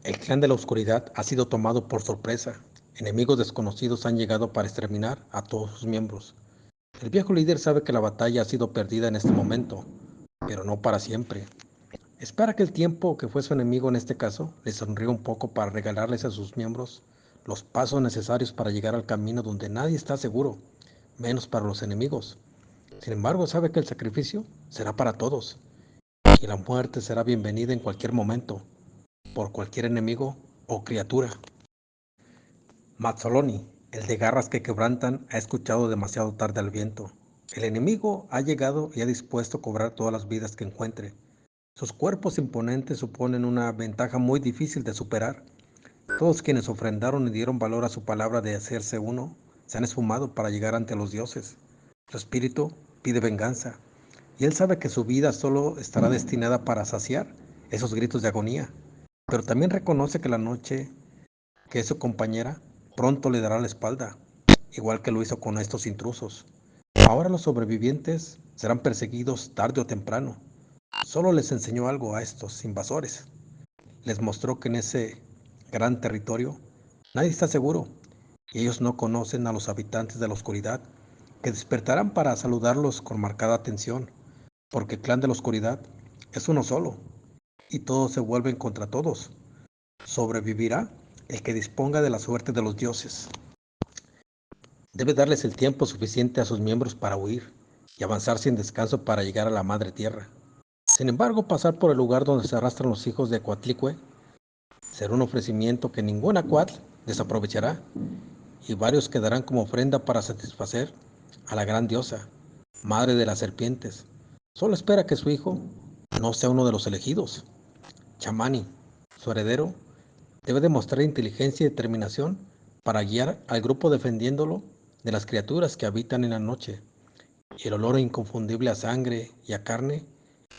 El clan de la oscuridad ha sido tomado por sorpresa. Enemigos desconocidos han llegado para exterminar a todos sus miembros. El viejo líder sabe que la batalla ha sido perdida en este momento, pero no para siempre. Espera que el tiempo que fue su enemigo en este caso le sonríe un poco para regalarles a sus miembros los pasos necesarios para llegar al camino donde nadie está seguro, menos para los enemigos. Sin embargo, sabe que el sacrificio será para todos y la muerte será bienvenida en cualquier momento, por cualquier enemigo o criatura. Mazzoloni, el de garras que quebrantan, ha escuchado demasiado tarde al viento. El enemigo ha llegado y ha dispuesto a cobrar todas las vidas que encuentre. Sus cuerpos imponentes suponen una ventaja muy difícil de superar. Todos quienes ofrendaron y dieron valor a su palabra de hacerse uno, se han esfumado para llegar ante los dioses. Su espíritu pide venganza, y él sabe que su vida solo estará destinada para saciar esos gritos de agonía. Pero también reconoce que la noche que es su compañera pronto le dará la espalda, igual que lo hizo con estos intrusos. Ahora los sobrevivientes serán perseguidos tarde o temprano. Solo les enseñó algo a estos invasores. Les mostró que en ese gran territorio nadie está seguro y ellos no conocen a los habitantes de la oscuridad, que despertarán para saludarlos con marcada atención, porque el clan de la oscuridad es uno solo y todos se vuelven contra todos. Sobrevivirá el que disponga de la suerte de los dioses. Debe darles el tiempo suficiente a sus miembros para huir y avanzar sin descanso para llegar a la madre tierra. Sin embargo, pasar por el lugar donde se arrastran los hijos de Coatlicue será un ofrecimiento que ningún Acuatl desaprovechará, y varios quedarán como ofrenda para satisfacer a la gran diosa, madre de las serpientes. Solo espera que su hijo no sea uno de los elegidos. Chamani, su heredero, debe demostrar inteligencia y determinación para guiar al grupo defendiéndolo de las criaturas que habitan en la noche, y el olor inconfundible a sangre y a carne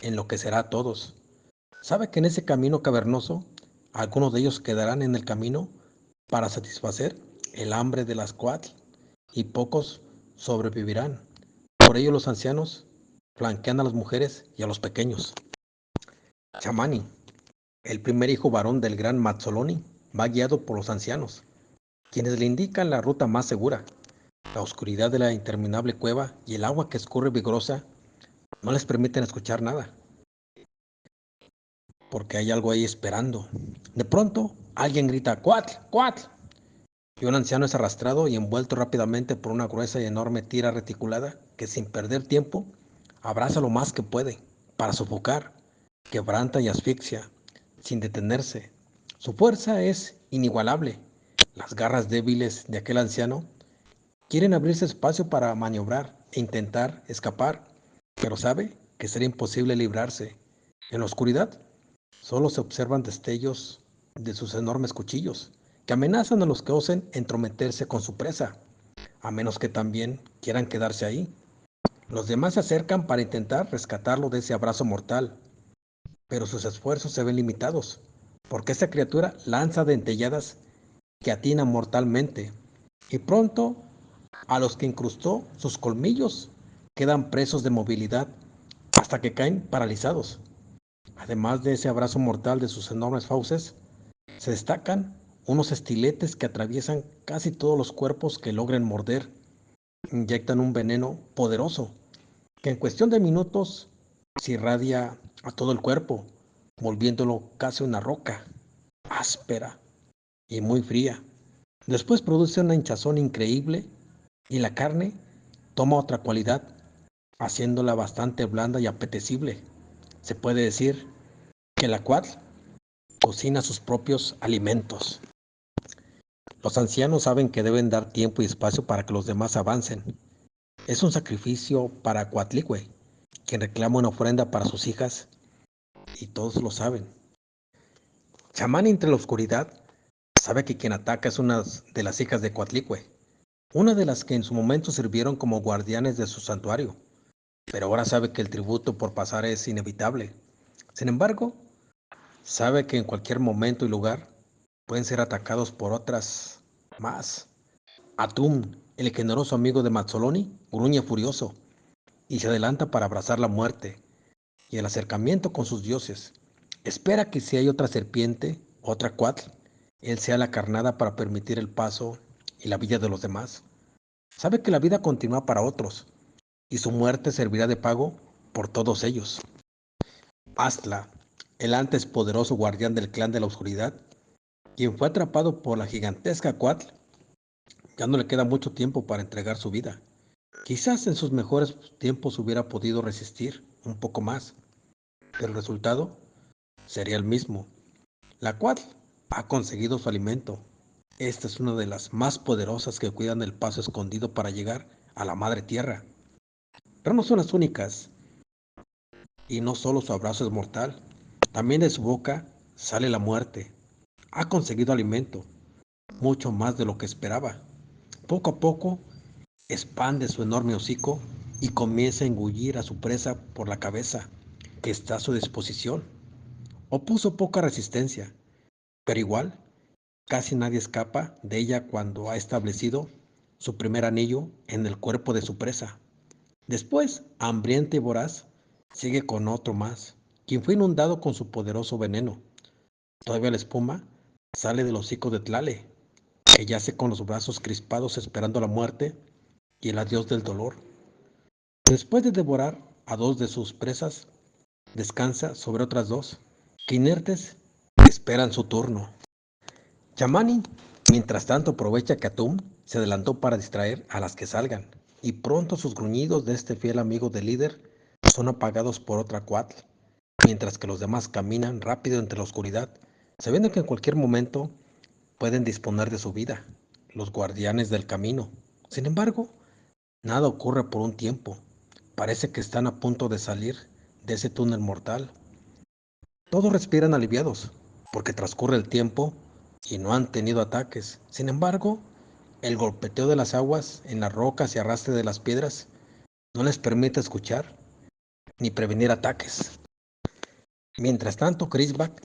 enloquecerá a todos. Sabe que en ese camino cavernoso, algunos de ellos quedarán en el camino para satisfacer el hambre de las Coatl, y pocos sobrevivirán. Por ello los ancianos flanquean a las mujeres y a los pequeños. Chamani, el primer hijo varón del gran Mazzoloni, va guiado por los ancianos, quienes le indican la ruta más segura. La oscuridad de la interminable cueva y el agua que escurre vigorosa no les permiten escuchar nada, porque hay algo ahí esperando. De pronto, alguien grita ¡Cuatl! ¡Cuatl! Y un anciano es arrastrado y envuelto rápidamente por una gruesa y enorme tira reticulada que, sin perder tiempo, abraza lo más que puede para sofocar, quebranta y asfixia, sin detenerse. Su fuerza es inigualable. Las garras débiles de aquel anciano quieren abrirse espacio para maniobrar e intentar escapar, pero sabe que será imposible librarse. En la oscuridad solo se observan destellos de sus enormes cuchillos, que amenazan a los que osen entrometerse con su presa, a menos que también quieran quedarse ahí. Los demás se acercan para intentar rescatarlo de ese abrazo mortal, pero sus esfuerzos se ven limitados, porque esta criatura lanza dentelladas que atinan mortalmente, y pronto a los que incrustó sus colmillos quedan presos de movilidad hasta que caen paralizados. Además de ese abrazo mortal de sus enormes fauces, se destacan unos estiletes que atraviesan casi todos los cuerpos que logren morder. Inyectan un veneno poderoso que en cuestión de minutos se irradia a todo el cuerpo, volviéndolo casi una roca, áspera y muy fría. Después produce una hinchazón increíble y la carne toma otra cualidad, haciéndola bastante blanda y apetecible. Se puede decir que la Quatl cocina sus propios alimentos. Los ancianos saben que deben dar tiempo y espacio para que los demás avancen. Es un sacrificio para Coatlicue, quien reclama una ofrenda para sus hijas, y todos lo saben. Chamán entre la oscuridad sabe que quien ataca es una de las hijas de Coatlicue, una de las que en su momento sirvieron como guardianes de su santuario, pero ahora sabe que el tributo por pasar es inevitable. Sin embargo, sabe que en cualquier momento y lugar pueden ser atacados por otras más. Atum, el generoso amigo de Mazzoloni, gruñe furioso y se adelanta para abrazar la muerte y el acercamiento con sus dioses. Espera que si hay otra serpiente Otra cuatl, él sea la carnada para permitir el paso y la vida de los demás. Sabe que la vida continúa para otros y su muerte servirá de pago por todos ellos. Astla, el antes poderoso guardián del clan de la oscuridad, quien fue atrapado por la gigantesca cuatl, ya no le queda mucho tiempo para entregar su vida. Quizás en sus mejores tiempos hubiera podido resistir un poco más, pero el resultado sería el mismo. La cuatl ha conseguido su alimento. Esta es una de las más poderosas que cuidan el paso escondido para llegar a la madre tierra. Pero no son las únicas, y no solo su abrazo es mortal, también de su boca sale la muerte. Ha conseguido alimento, mucho más de lo que esperaba. Poco a poco expande su enorme hocico y comienza a engullir a su presa por la cabeza, que está a su disposición. Opuso poca resistencia, pero igual, casi nadie escapa de ella cuando ha establecido su primer anillo en el cuerpo de su presa. Después, hambrienta y voraz, sigue con otro más, quien fue inundado con su poderoso veneno. Todavía la espuma sale del hocico de Tlale, que yace con los brazos crispados esperando la muerte y el adiós del dolor. Después de devorar a dos de sus presas, descansa sobre otras dos, que inertes esperan su turno. Yamani, mientras tanto, aprovecha que Atum se adelantó para distraer a las que salgan, y pronto sus gruñidos de este fiel amigo del líder son apagados por otra cuatl, mientras que los demás caminan rápido entre la oscuridad, sabiendo que en cualquier momento pueden disponer de su vida, los guardianes del camino. Sin embargo, nada ocurre por un tiempo. Parece que están a punto de salir de ese túnel mortal. Todos respiran aliviados, porque transcurre el tiempo y no han tenido ataques. Sin embargo, el golpeteo de las aguas en las rocas y arrastre de las piedras no les permite escuchar ni prevenir ataques. Mientras tanto, Chrisback,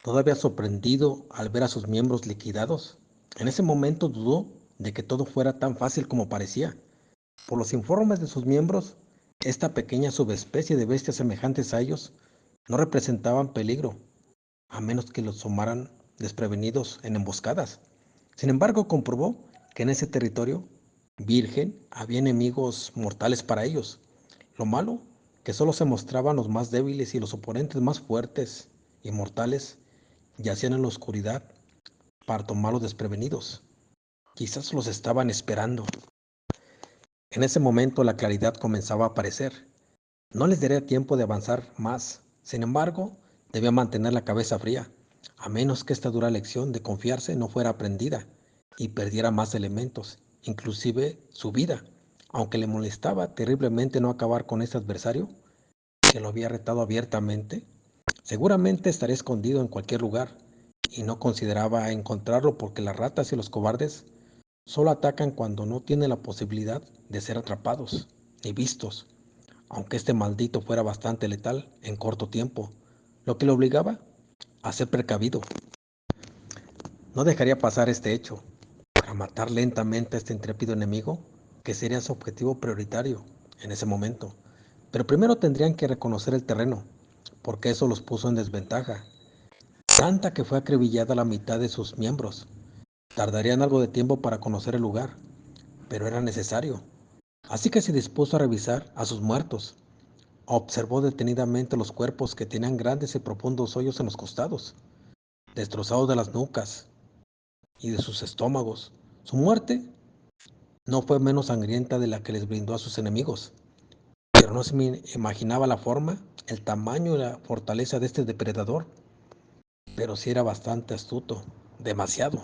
todavía sorprendido al ver a sus miembros liquidados, en ese momento dudó de que todo fuera tan fácil como parecía. Por los informes de sus miembros, esta pequeña subespecie de bestias semejantes a ellos no representaban peligro, a menos que los tomaran desprevenidos en emboscadas. Sin embargo, comprobó que en ese territorio virgen había enemigos mortales para ellos. Lo malo, que solo se mostraban los más débiles y los oponentes más fuertes y mortales yacían en la oscuridad para tomarlos desprevenidos. Quizás los estaban esperando. En ese momento la claridad comenzaba a aparecer. No les daría tiempo de avanzar más. Sin embargo, debía mantener la cabeza fría, a menos que esta dura lección de confiarse no fuera aprendida y perdiera más elementos, inclusive su vida. Aunque le molestaba terriblemente no acabar con este adversario, que lo había retado abiertamente, seguramente estaría escondido en cualquier lugar y no consideraba encontrarlo porque las ratas y los cobardes solo atacan cuando no tienen la posibilidad de ser atrapados ni vistos, aunque este maldito fuera bastante letal en corto tiempo, lo que le obligaba a ser precavido. No dejaría pasar este hecho para matar lentamente a este intrépido enemigo, que sería su objetivo prioritario en ese momento. Pero primero tendrían que reconocer el terreno, porque eso los puso en desventaja, tanta que fue acribillada la mitad de sus miembros. Tardarían algo de tiempo para conocer el lugar, pero era necesario. Así que se dispuso a revisar a sus muertos. Observó detenidamente los cuerpos que tenían grandes y profundos hoyos en los costados, destrozados de las nucas y de sus estómagos. Su muerte no fue menos sangrienta de la que les brindó a sus enemigos, pero no se imaginaba la forma, el tamaño y la fortaleza de este depredador, pero sí era bastante astuto, demasiado.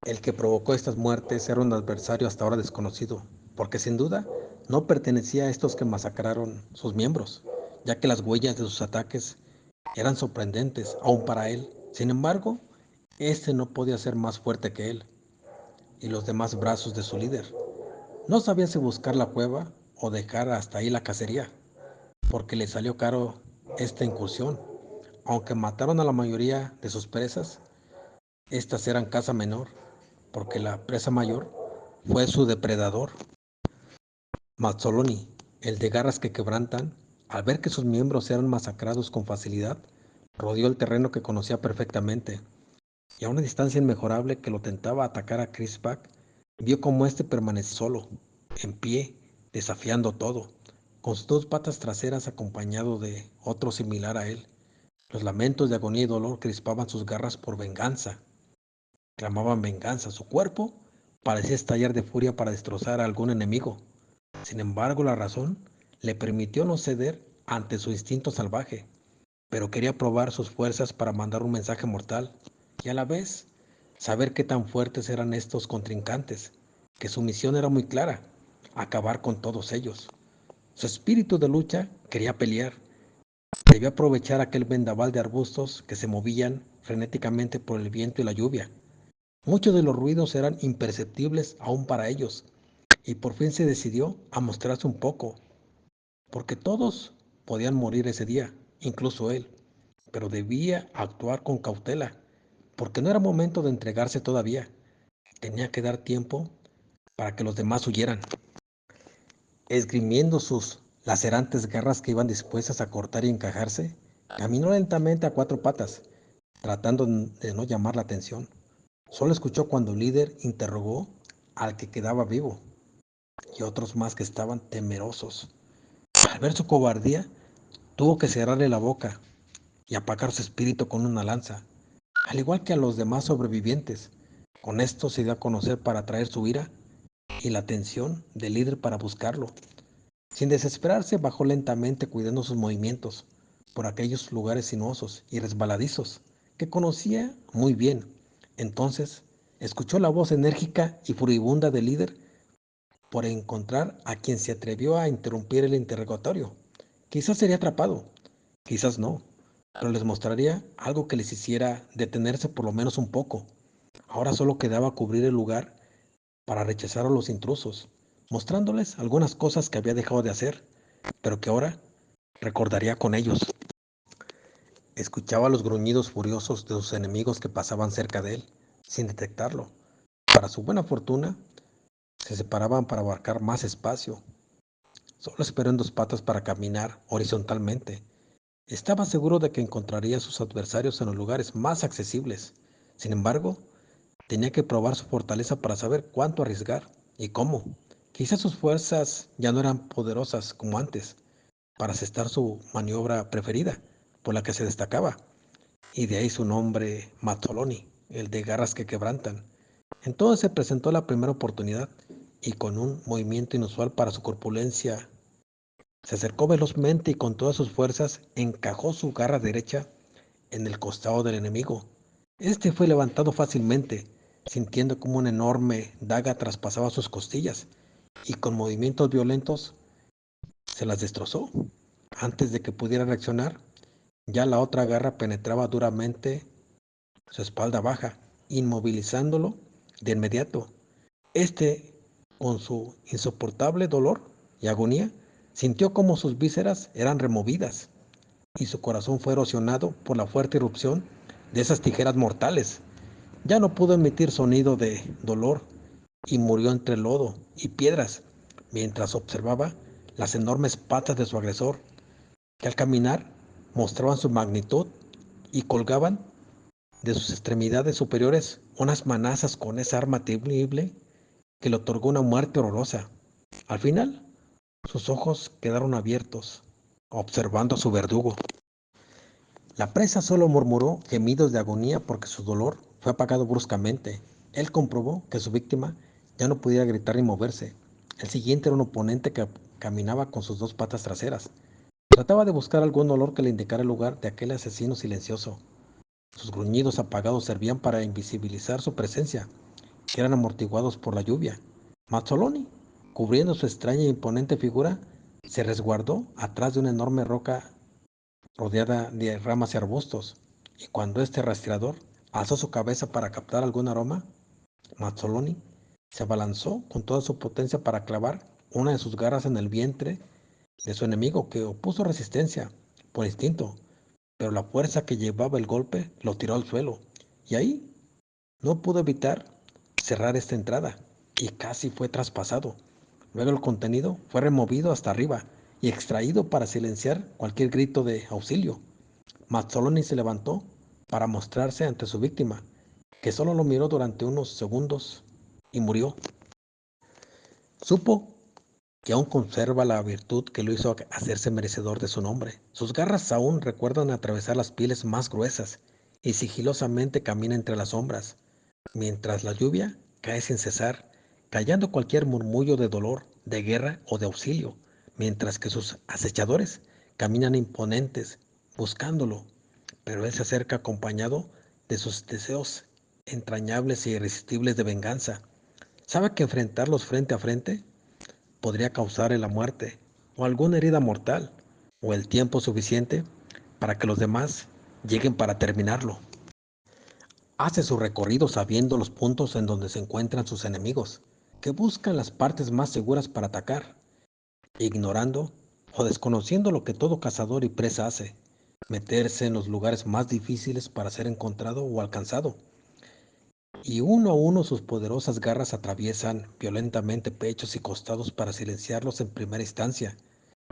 El que provocó estas muertes era un adversario hasta ahora desconocido, porque sin duda no pertenecía a estos que masacraron sus miembros, ya que las huellas de sus ataques eran sorprendentes, aún para él. Sin embargo, este no podía ser más fuerte que él y los demás brazos de su líder. No sabía si buscar la cueva o dejar hasta ahí la cacería, porque le salió caro esta incursión. Aunque mataron a la mayoría de sus presas, estas eran caza menor, porque la presa mayor fue su depredador. Mazzoloni, el de garras que quebrantan, al ver que sus miembros eran masacrados con facilidad, Rodeó el terreno que conocía perfectamente, y a una distancia inmejorable que lo tentaba atacar a Chris Back, vio cómo éste permanecía solo, en pie, desafiando todo, con sus dos patas traseras acompañado de otro similar a él. Los lamentos de agonía y dolor crispaban sus garras por venganza, clamaban venganza. Su cuerpo parecía estallar de furia para destrozar a algún enemigo. Sin embargo, la razón le permitió no ceder ante su instinto salvaje, pero quería probar sus fuerzas para mandar un mensaje mortal y a la vez saber qué tan fuertes eran estos contrincantes, que su misión era muy clara: acabar con todos ellos. Su espíritu de lucha quería pelear. Debía aprovechar aquel vendaval de arbustos que se movían frenéticamente por el viento y la lluvia. Muchos de los ruidos eran imperceptibles aún para ellos, y por fin se decidió a mostrarse un poco, porque todos podían morir ese día, incluso él, pero debía actuar con cautela, porque no era momento de entregarse todavía. Tenía que dar tiempo para que los demás huyeran. Esgrimiendo sus lacerantes garras que iban dispuestas a cortar y encajarse, caminó lentamente a cuatro patas, tratando de no llamar la atención. Solo escuchó cuando el líder interrogó al que quedaba vivo y otros más que estaban temerosos. Al ver su cobardía, tuvo que cerrarle la boca y apagar su espíritu con una lanza, al igual que a los demás sobrevivientes. Con esto se dio a conocer para atraer su ira y la atención del líder para buscarlo. Sin desesperarse, bajó lentamente cuidando sus movimientos por aquellos lugares sinuosos y resbaladizos que conocía muy bien. Entonces, escuchó la voz enérgica y furibunda del líder por encontrar a quien se atrevió a interrumpir el interrogatorio. Quizás sería atrapado, quizás no, pero les mostraría algo que les hiciera detenerse por lo menos un poco. Ahora solo quedaba cubrir el lugar para rechazar a los intrusos, mostrándoles algunas cosas que había dejado de hacer, pero que ahora recordaría con ellos. Escuchaba los gruñidos furiosos de sus enemigos que pasaban cerca de él, sin detectarlo. Para su buena fortuna, se separaban para abarcar más espacio. Solo esperó en dos patas para caminar horizontalmente. Estaba seguro de que encontraría a sus adversarios en los lugares más accesibles. Sin embargo, tenía que probar su fortaleza para saber cuánto arriesgar y cómo. Quizás sus fuerzas ya no eran poderosas como antes para asestar su maniobra preferida, por la que se destacaba, y de ahí su nombre Mazzoloni, el de garras que quebrantan. Entonces se presentó la primera oportunidad y con un movimiento inusual para su corpulencia, se acercó velozmente y con todas sus fuerzas encajó su garra derecha en el costado del enemigo. Este fue levantado fácilmente, sintiendo como una enorme daga traspasaba sus costillas y con movimientos violentos se las destrozó. Antes de que pudiera reaccionar, ya la otra garra penetraba duramente su espalda baja, inmovilizándolo de inmediato. Este, con su insoportable dolor y agonía, sintió como sus vísceras eran removidas y su corazón fue erosionado por la fuerte irrupción de esas tijeras mortales. Ya no pudo emitir sonido de dolor y murió entre lodo y piedras mientras observaba las enormes patas de su agresor, que al caminar mostraban su magnitud y colgaban de sus extremidades superiores unas manazas con esa arma temible que le otorgó una muerte horrorosa. Al final, sus ojos quedaron abiertos, observando a su verdugo. La presa solo murmuró gemidos de agonía porque su dolor fue apagado bruscamente. Él comprobó que su víctima ya no podía gritar ni moverse. El siguiente era un oponente que caminaba con sus dos patas traseras. Trataba de buscar algún olor que le indicara el lugar de aquel asesino silencioso. Sus gruñidos apagados servían para invisibilizar su presencia, que eran amortiguados por la lluvia. Mazzoloni, cubriendo su extraña e imponente figura, se resguardó atrás de una enorme roca rodeada de ramas y arbustos, y cuando este rastreador alzó su cabeza para captar algún aroma, Mazzoloni se abalanzó con toda su potencia para clavar una de sus garras en el vientre de su enemigo, que opuso resistencia por instinto, pero la fuerza que llevaba el golpe lo tiró al suelo, y ahí no pudo evitar cerrar esta entrada, y casi fue traspasado. Luego el contenido fue removido hasta arriba y extraído para silenciar cualquier grito de auxilio. Mazzoloni se levantó para mostrarse ante su víctima, que solo lo miró durante unos segundos y murió. Supo que aún conserva la virtud que lo hizo hacerse merecedor de su nombre. Sus garras aún recuerdan atravesar las pieles más gruesas y sigilosamente camina entre las sombras, mientras la lluvia cae sin cesar, callando cualquier murmullo de dolor, de guerra o de auxilio, mientras que sus acechadores caminan imponentes, buscándolo, pero él se acerca acompañado de sus deseos entrañables e irresistibles de venganza. Sabe que enfrentarlos frente a frente podría causarle la muerte o alguna herida mortal o el tiempo suficiente para que los demás lleguen para terminarlo. Hace su recorrido sabiendo los puntos en donde se encuentran sus enemigos, que buscan las partes más seguras para atacar, ignorando o desconociendo lo que todo cazador y presa hace, meterse en los lugares más difíciles para ser encontrado o alcanzado. Y uno a uno sus poderosas garras atraviesan violentamente pechos y costados para silenciarlos en primera instancia,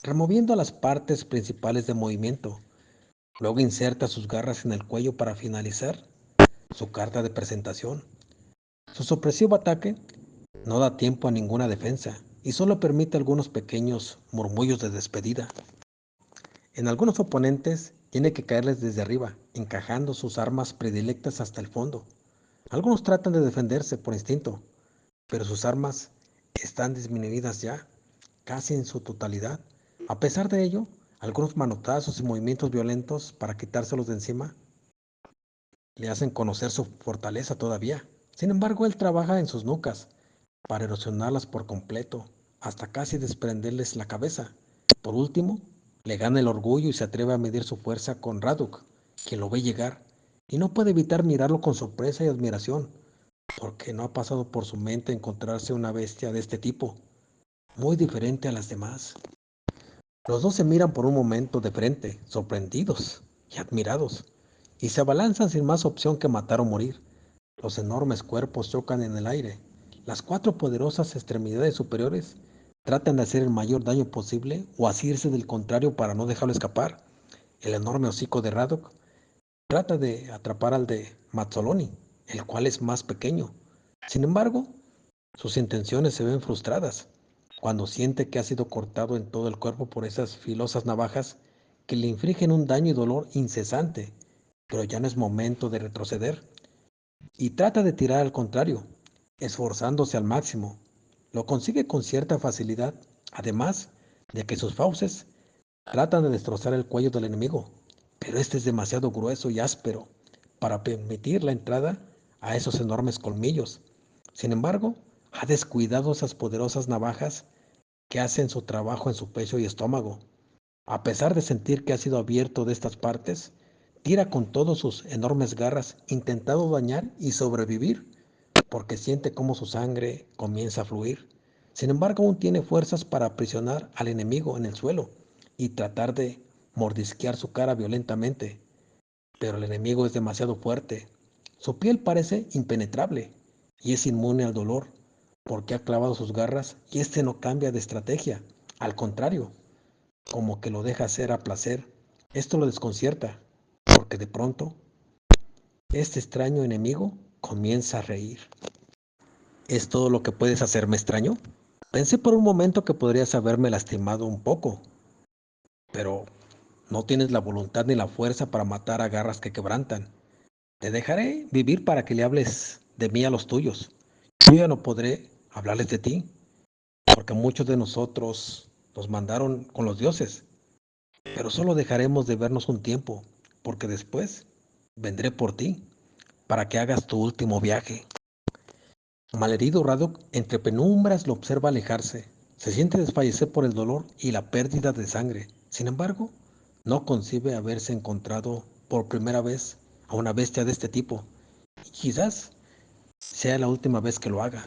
removiendo las partes principales de movimiento. Luego inserta sus garras en el cuello para finalizar su carta de presentación. Su sorpresivo ataque no da tiempo a ninguna defensa y solo permite algunos pequeños murmullos de despedida. En algunos oponentes tiene que caerles desde arriba, encajando sus armas predilectas hasta el fondo. Algunos tratan de defenderse por instinto, pero sus armas están disminuidas ya, casi en su totalidad. A pesar de ello, algunos manotazos y movimientos violentos para quitárselos de encima le hacen conocer su fortaleza todavía. Sin embargo, él trabaja en sus nucas para erosionarlas por completo, hasta casi desprenderles la cabeza. Por último, le gana el orgullo y se atreve a medir su fuerza con Raduk, quien lo ve llegar, y no puede evitar mirarlo con sorpresa y admiración, porque no ha pasado por su mente encontrarse una bestia de este tipo, muy diferente a las demás. Los dos se miran por un momento de frente, sorprendidos y admirados, y se abalanzan sin más opción que matar o morir. Los enormes cuerpos chocan en el aire. Las cuatro poderosas extremidades superiores tratan de hacer el mayor daño posible o asirse del contrario para no dejarlo escapar. El enorme hocico de Radok trata de atrapar al de Mazzoloni, el cual es más pequeño. Sin embargo, sus intenciones se ven frustradas cuando siente que ha sido cortado en todo el cuerpo por esas filosas navajas que le infligen un daño y dolor incesante, pero ya no es momento de retroceder y trata de tirar al contrario, esforzándose al máximo. Lo consigue con cierta facilidad, además de que sus fauces tratan de destrozar el cuello del enemigo, pero este es demasiado grueso y áspero para permitir la entrada a esos enormes colmillos. Sin embargo, ha descuidado esas poderosas navajas que hacen su trabajo en su pecho y estómago. A pesar de sentir que ha sido abierto de estas partes, tira con todas sus enormes garras, intentando dañar y sobrevivir, porque siente cómo su sangre comienza a fluir. Sin embargo, aún tiene fuerzas para aprisionar al enemigo en el suelo y tratar de mordisquear su cara violentamente. Pero el enemigo es demasiado fuerte. Su piel parece impenetrable y es inmune al dolor, porque ha clavado sus garras y este no cambia de estrategia. Al contrario, como que lo deja hacer a placer. Esto lo desconcierta, porque de pronto este extraño enemigo comienza a reír. ¿Es todo lo que puedes hacerme, extraño? Pensé por un momento que podrías haberme lastimado un poco, pero no tienes la voluntad ni la fuerza para matar a garras que quebrantan. Te dejaré vivir para que le hables de mí a los tuyos. Yo ya no podré hablarles de ti, porque muchos de nosotros nos mandaron con los dioses, pero solo dejaremos de vernos un tiempo, porque después vendré por ti, para que hagas tu último viaje. Malherido, Radok entre penumbras lo observa alejarse. Se siente desfallecer por el dolor y la pérdida de sangre. Sin embargo, no concibe haberse encontrado por primera vez a una bestia de este tipo. Y quizás sea la última vez que lo haga.